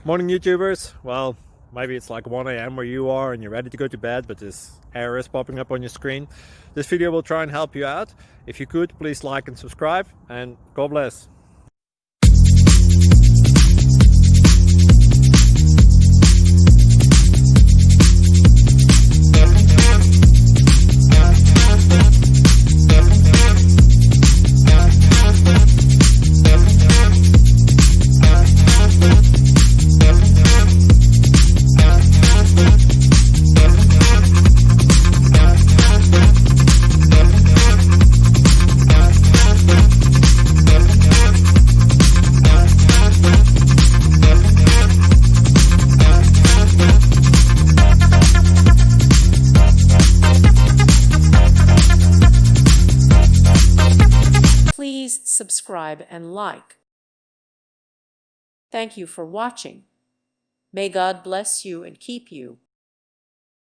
Morning YouTubers. Well, maybe it's like 1 a.m. where you are and you're ready to go to bed, but this error is popping up on your screen. This video will try and help you out. If you could, please like and subscribe, and God bless. Please subscribe and like. Thank you for watching. May God bless you and keep you.